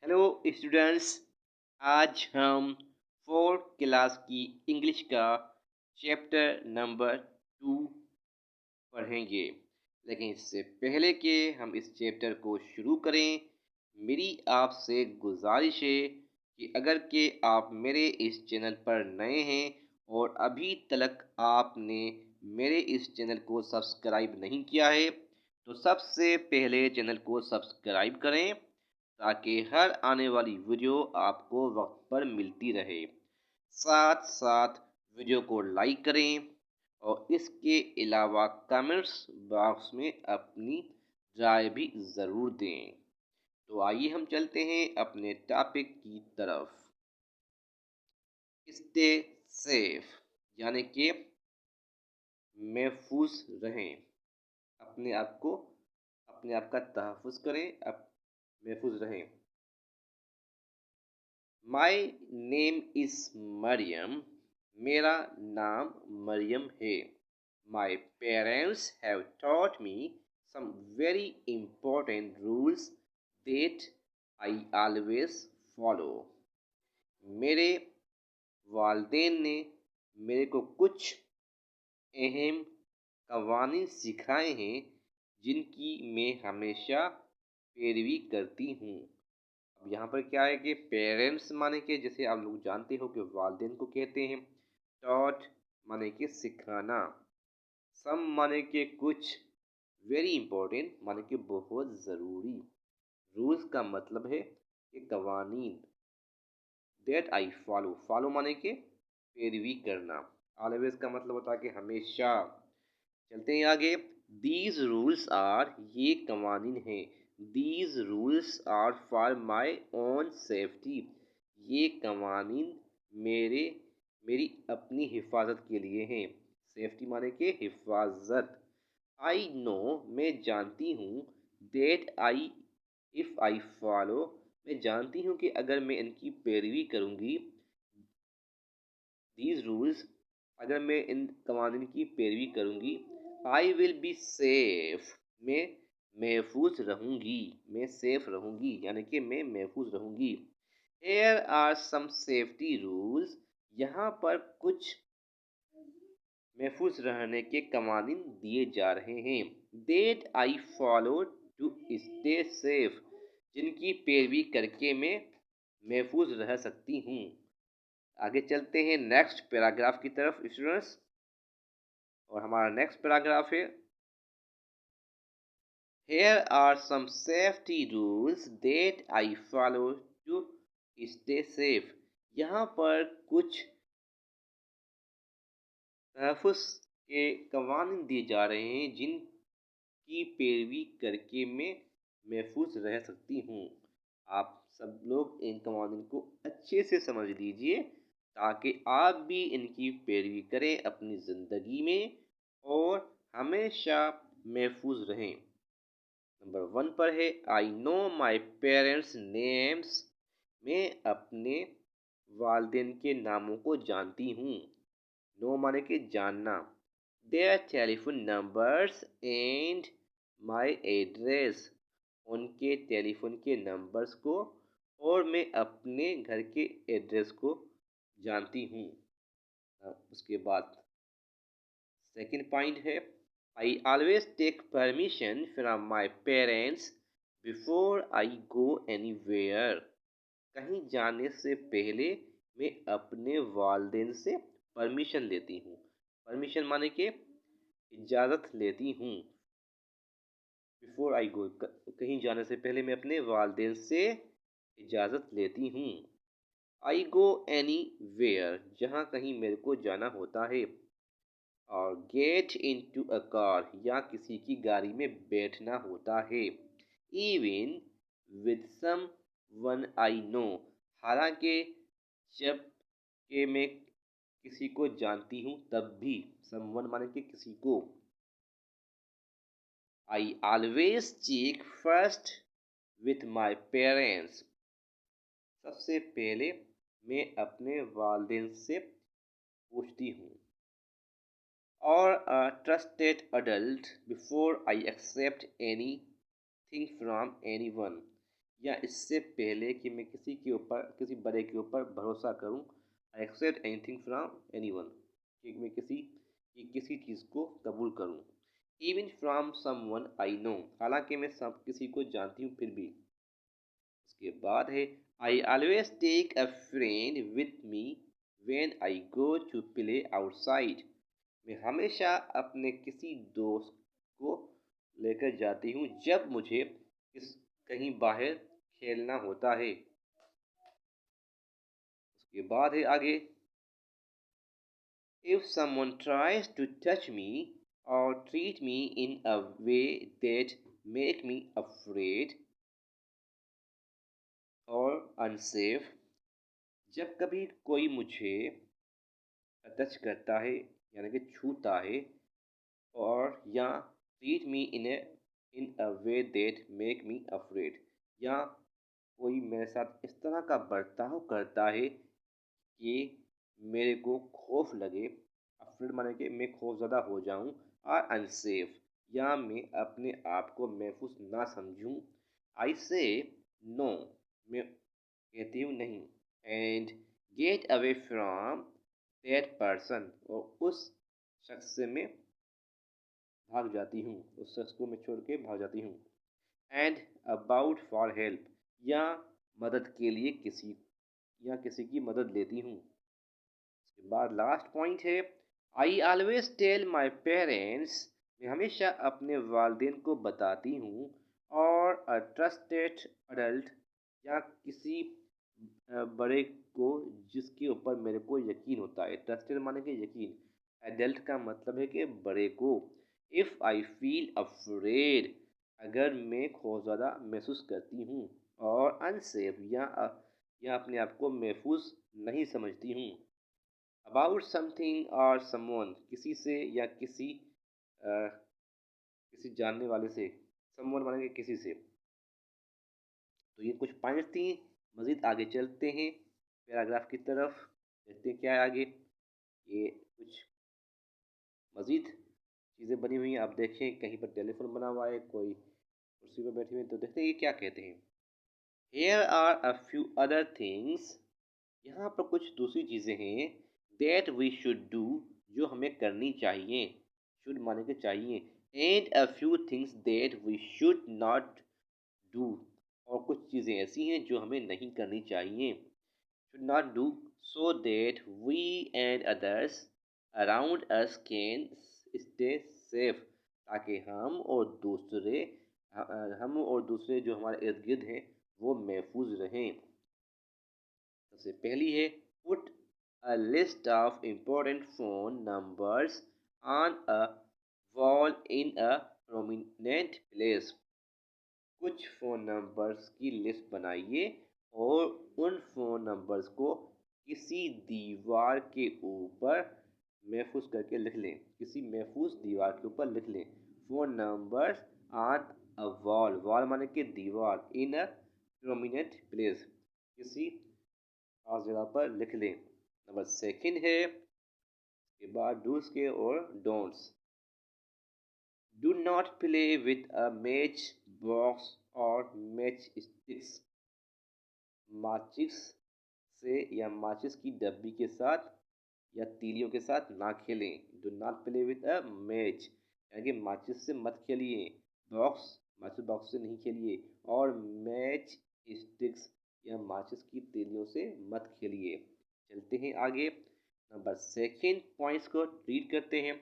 Hello students. आज हम fourth class की इंग्लिश का चैप्टर नंबर 2 पढ़ेंगे। लेकिन इससे पहले कि हम इस चैप्टर को शुरू करें, मेरी आपसे गुजारिश है कि अगर के आप मेरे इस चैनल पर नए हैं और अभी तक आपने मेरे इस चैनल को सब्सक्राइब नहीं किया है तो सबसे पहले चैनल को सब्सक्राइब करें ताकि हर आने वाली वीडियो आपको वक्त पर मिलती रहे। साथ साथ वीडियो को लाइक करें और इसके अलावा कमेंट्स बॉक्स में अपनी राय भी ज़रूर दें। तो आइए हम चलते हैं अपने टॉपिक की तरफ। स्टे सेफ यानी कि महफूज रहें, अपने आप का तहफ़्फ़ुज़ करें, महफूज रहें। My name is Maryam. मेरा नाम मरियम है। My parents have taught me some very important rules that I always follow. मेरे वालदेन ने मेरे को कुछ अहम कवानीन सिखाए हैं जिनकी मैं हमेशा पैरवी करती हूँ। अब यहाँ पर क्या है कि पेरेंट्स माने कि जैसे आप लोग जानते हो कि वालिदैन को कहते हैं। टॉट माने कि सिखाना। सम माने कि कुछ। वेरी इंपॉर्टेंट माने कि बहुत ज़रूरी। रूल्स का मतलब है कि कवानीन। That I follow. फॉलो माने कि पैरवी करना। ऑलवेज का मतलब होता है कि हमेशा। चलते हैं आगे। दीज रूल्स आर, ये कवानीन हैं। These rules are for my own safety. ये कवानीन मेरी अपनी हिफाजत के लिए हैं। सेफ्टी माने कि हिफाजत। आई नो, मैं जानती हूँ। That I, if I follow, मैं जानती हूँ कि अगर मैं इनकी पैरवी करूँगी, दीज रूल्स, अगर मैं इन कवानीन की पैरवी करूँगी, आई विल बी सेफ, मैं महफूज रहूँगी, मैं सेफ रहूँगी यानी कि मैं महफूज रहूँगी। Here are some safety rules, यहाँ पर कुछ महफूज रहने के कवानीन दिए जा रहे हैं। That I follow to stay safe, जिनकी पैरवी करके मैं महफूज रह सकती हूँ। आगे चलते हैं नेक्स्ट पैराग्राफ की तरफ स्टूडेंट्स। और हमारा नेक्स्ट पैराग्राफ है, here are some safety rules that I follow to stay safe. यहाँ पर कुछ तहफ़्फ़ुज़ के कवानीन दिए जा रहे हैं जिनकी पैरवी करके मैं महफूज रह सकती हूँ। आप सब लोग इन कवानीन को अच्छे से समझ लीजिए ताकि आप भी इनकी पैरवी करें अपनी ज़िंदगी में और हमेशा महफूज रहें। नंबर 1 पर है, I know my parents names. मैं अपने वालिदैन के नामों को जानती हूँ। नो माने कि जानना। Their telephone numbers and my address, उनके टेलीफोन के नंबर्स को और मैं अपने घर के एड्रेस को जानती हूँ। उसके बाद सेकंड पॉइंट है, I always take permission from my parents before I go anywhere. कहीं जाने से पहले मैं अपने वालिदैन से परमिशन लेती हूँ। परमिशन माने कि इजाज़त लेती हूँ। बिफोर आई गो, कहीं जाने से पहले मैं अपने वालिदैन से इजाज़त लेती हूँ। आई गो एनी वेयर, जहाँ कहीं मेरे को जाना होता है। और get into a car, या किसी की गाड़ी में बैठना होता है। Even with someone I know, हालांकि जब कि मैं किसी को जानती हूँ तब भी। समवन माने कि किसी को। I always check first with my parents, सबसे पहले मैं अपने वालिदैन से पूछती हूँ। और a trusted adult before I accept anything from anyone, या इससे पहले कि मैं किसी बड़े के ऊपर भरोसा करूं, I accept anything from anyone, कि मैं किसी चीज़ को कबूल करूं, even from someone I know, हालांकि मैं सब किसी को जानती हूँ फिर भी। उसके बाद है I always take a friend with me when I go to play outside, मैं हमेशा अपने किसी दोस्त को लेकर जाती हूँ जब मुझे कहीं बाहर खेलना होता है। उसके बाद है आगे, if someone tries to touch me और treat me in a way that make me afraid और अनसेफ, जब कभी कोई मुझे टच करता है यानी कि छूता है, और या treat me in a way that make me afraid, या कोई मेरे साथ इस तरह का बर्ताव करता है कि मेरे को खौफ लगे, अफ्रेड माने कि मैं खौफज़दा हो जाऊं, और अनसेफ, या मैं अपने आप को महफूज ना समझूं, आई से नो, मैं कहती हूँ नहीं, and get away from that person, और उस शख्स से मैं भाग जाती हूँ, उस शख्स को मैं छोड़ के भाग जाती हूँ। एंड अबाउट फॉर हेल्प, या मदद के लिए किसी की मदद लेती हूँ। उसके बाद लास्ट पॉइंट है, I always tell my parents, मैं हमेशा अपने वालदेन को बताती हूँ, और अ ट्रस्टेड अडल्ट, या किसी बड़े को जिसके ऊपर मेरे को यकीन होता है। ट्रस्टेड माने कि यकीन, एडल्ट का मतलब है कि बड़े को। इफ़ आई फील अफ्रेड, अगर मैं खौफज़दा महसूस करती हूँ, और अनसेफ, या अपने आप को महफूज नहीं समझती हूँ, अबाउट समथिंग और समवन, किसी से या किसी जानने वाले से, समवन माने कि किसी से। तो ये कुछ पॉइंट्स थी, मज़ीद आगे चलते हैं पैराग्राफ की तरफ, देखते हैं क्या है आगे। ये कुछ मज़ीद चीज़ें बनी हुई हैं, आप देखें कहीं पर टेलीफोन बना हुआ है, कोई कुर्सी पर बैठे हुए हैं, तो देखते हैं ये क्या कहते हैं। Here are a few other things, यहाँ पर कुछ दूसरी चीज़ें हैं, that we should do, जो हमें करनी चाहिए, should माने के चाहिए, and a few things that we should not do, और कुछ चीज़ें ऐसी हैं जो हमें नहीं करनी चाहिए, should not do, so that we and others around us can stay safe, ताकि हम और दूसरे जो हमारे इर्द गिर्द हैं वो महफूज रहें। सबसे पहली है, put a list of important phone numbers on a wall in a prominent place, कुछ फ़ोन नंबर्स की लिस्ट बनाइए और उन फ़ोन नंबर्स को किसी दीवार के ऊपर महफूज करके लिख लें, किसी महफूज दीवार के ऊपर लिख लें। Phone numbers on a wall, wall माने कि दीवार, इन अ प्रोमिनेंट प्लेस, किसी खास जगह पर लिख लें। नंबर सेकंड है, के बाद डूज के और don'ts, do not play with a match box और मैच स्टिक्स, माचिस से या माचिस की डब्बी के साथ या तीलियों के साथ ना खेलें। Do not play with a match, यानी कि माचिस से मत खेलिए, बॉक्स, माचिस बॉक्स से नहीं खेलिए, और मैच स्टिक्स या माचिस की तीलियों से मत खेलिए। चलते हैं आगे, नंबर सेकंड पॉइंट्स को रीड करते हैं।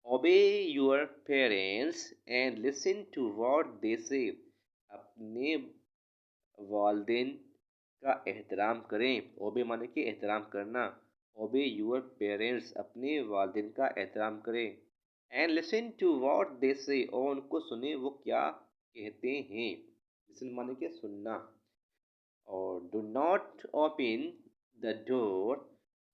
Obey your parents and listen to what they say, अपने वालदेन का एहतराम करें। ओबे माने कि एहतराम करना, ओबे यूर पेरेंट्स, अपने वालदेन का एहतराम करें। And listen to what they say, और उनको सुने वो क्या कहते हैं। लिसन माने कि सुनना। और do not open the door,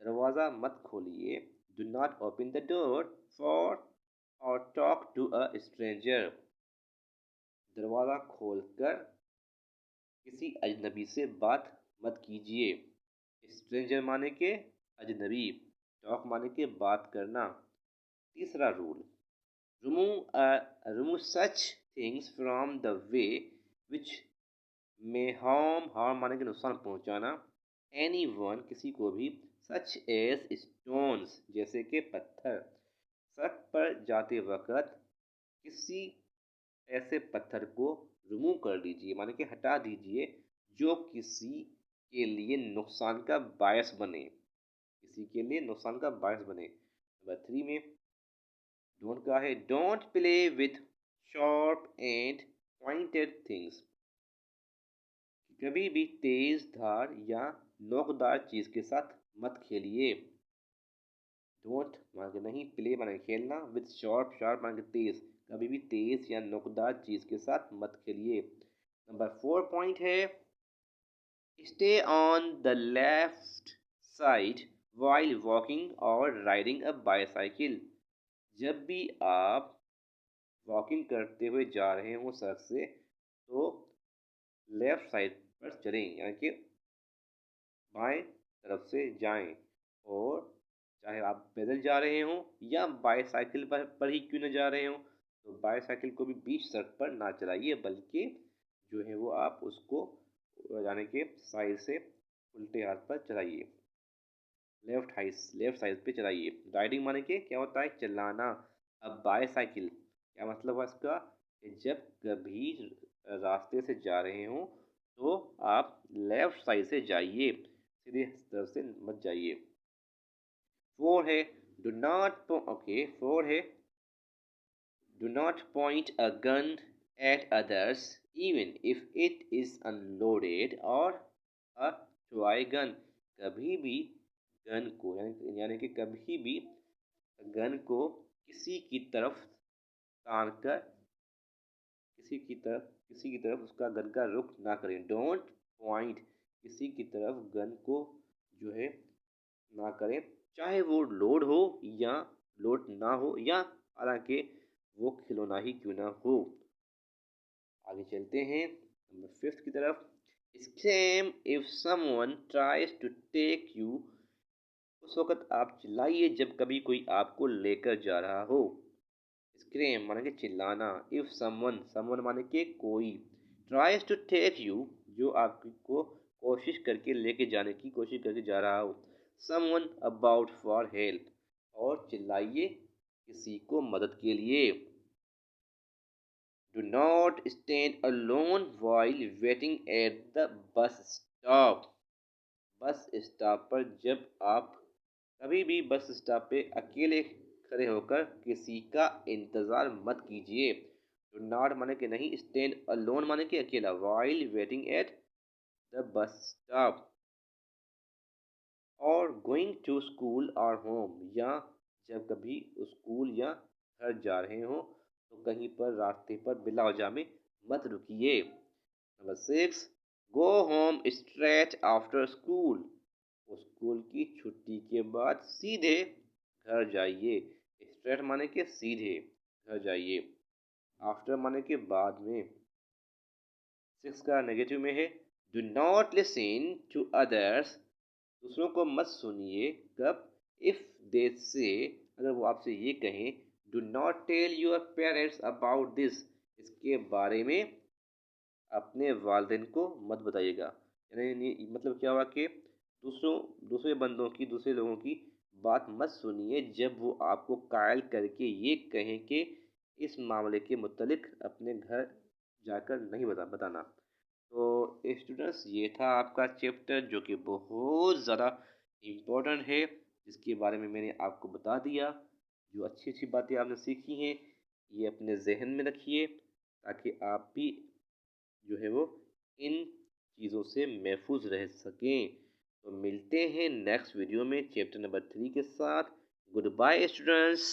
दरवाज़ा मत खोलिए। Do not open the door for और टॉक टू अ स्ट्रेंजर, दरवाज़ा खोलकर किसी अजनबी से बात मत कीजिए। स्ट्रेंजर माने के अजनबी, टॉक माने के बात करना। तीसरा rule, remove remove such things from the way which may harm, harm माने कि नुकसान पहुंचाना, एनी वन किसी को भी, सच एज स्टोन्स जैसे कि पत्थर। सड़क पर जाते वक्त किसी ऐसे पत्थर को रिमूव कर लीजिए माने कि हटा दीजिए जो किसी के लिए नुकसान का बायस बने, किसी के लिए नुकसान का बायस बने। नंबर 3 में डोंट का है, don't play with sharp and pointed things. कभी भी तेज धार या नोकदार चीज के साथ मत खेलिए। डोंट मान के नहीं, प्ले माने खेलना, विथ शार्प, शार्प मान के तेज, कभी भी तेज या नोकदार चीज के साथ मत खेलिए। नंबर 4 पॉइंट है, stay on the left side while walking और राइडिंग अ बाईसाइकिल। जब भी आप वॉकिंग करते हुए जा रहे हो सड़क से तो लेफ्ट साइड पर चलें, यानी कि बाएं तरफ से जाएं। और चाहे आप पैदल जा रहे हो या बाईसाइकिल पर ही क्यों न जा रहे हो, तो बाईसाइकिल को भी बीच सड़क पर ना चलाइए, बल्कि जो है वो आप उसको जाने के साइड से उल्टे हाथ पर चलाइए, लेफ्ट साइड पे चलाइए। राइडिंग माने के क्या होता है, चलाना। अब बाईसाइकिल क्या मतलब है इसका, कि जब कभी रास्ते से जा रहे हो तो आप लेफ्ट साइड से जाइए, सीधे तरफ से मत जाइए। 4 है, डू नॉट ओके 4 है, do not point a gun at others even if it is unloaded और अ टॉय गन। कभी भी गन को यानी कि कभी भी गन को किसी की तरफ तान कर किसी की तरफ उसका गन का रुख ना करें। डोंट पॉइंट किसी की तरफ गन को जो है ना करें, चाहे वो लोड हो या लोड ना हो, या हालांकि वो खिलौना ही क्यों ना हो। आगे चलते हैं नंबर 5 की तरफ। Scream if someone tries to take you. उस वक्त आप चिल्लाइए जब कभी कोई आपको लेकर जा रहा हो। स्क्रीम माने कि चिल्लाना, इफ समवन, समवन माने कि कोई, ट्राइज टू टेक यू जो आपको कोशिश करके लेके जाने की कोशिश करके जा रहा हो, समवन अबाउट फॉर हेल्प, और चिल्लाइए किसी को मदद के लिए। Do not stand alone while waiting at the bus stop. Bus stop पर जब आप कभी भी बस स्टॉप पे अकेले खड़े होकर किसी का इंतज़ार मत कीजिए। डू नॉट माने कि नहीं, स्टैंड अलोन माने कि अकेला, while waiting at the bus stop, और गोइंग टू स्कूल और होम, या जब कभी स्कूल या घर जा रहे हो तो कहीं पर रास्ते पर बिला वजह में मत रुकिए। Number 6, go home straight after school. School की छुट्टी के बाद सीधे घर जाइए। स्ट्रेट माने के सीधे घर जाइए, आफ्टर माने के बाद में। 6 का नेगेटिव में है, do not listen to others. दूसरों को मत सुनिए कब, इफ दे से, अगर वो आपसे ये कहें, do not tell your parents about this, इसके बारे में अपने वालिदैन को मत बताइएगा। यानी मतलब क्या हुआ कि दूसरे बंदों की, दूसरे लोगों की बात मत सुनिए जब वो आपको कायल करके ये कहें कि इस मामले के मुतालिक अपने घर जाकर नहीं बताना। तो स्टूडेंट्स, ये था आपका चैप्टर जो कि बहुत ज़्यादा इम्पोर्टेंट है, जिसके बारे में मैंने आपको बता दिया। जो अच्छी अच्छी बातें आपने सीखी हैं ये अपने जहन में रखिए, ताकि आप भी जो है वो इन चीज़ों से महफूज रह सकें। तो मिलते हैं नेक्स्ट वीडियो में चैप्टर नंबर 3 के साथ। Good bye students.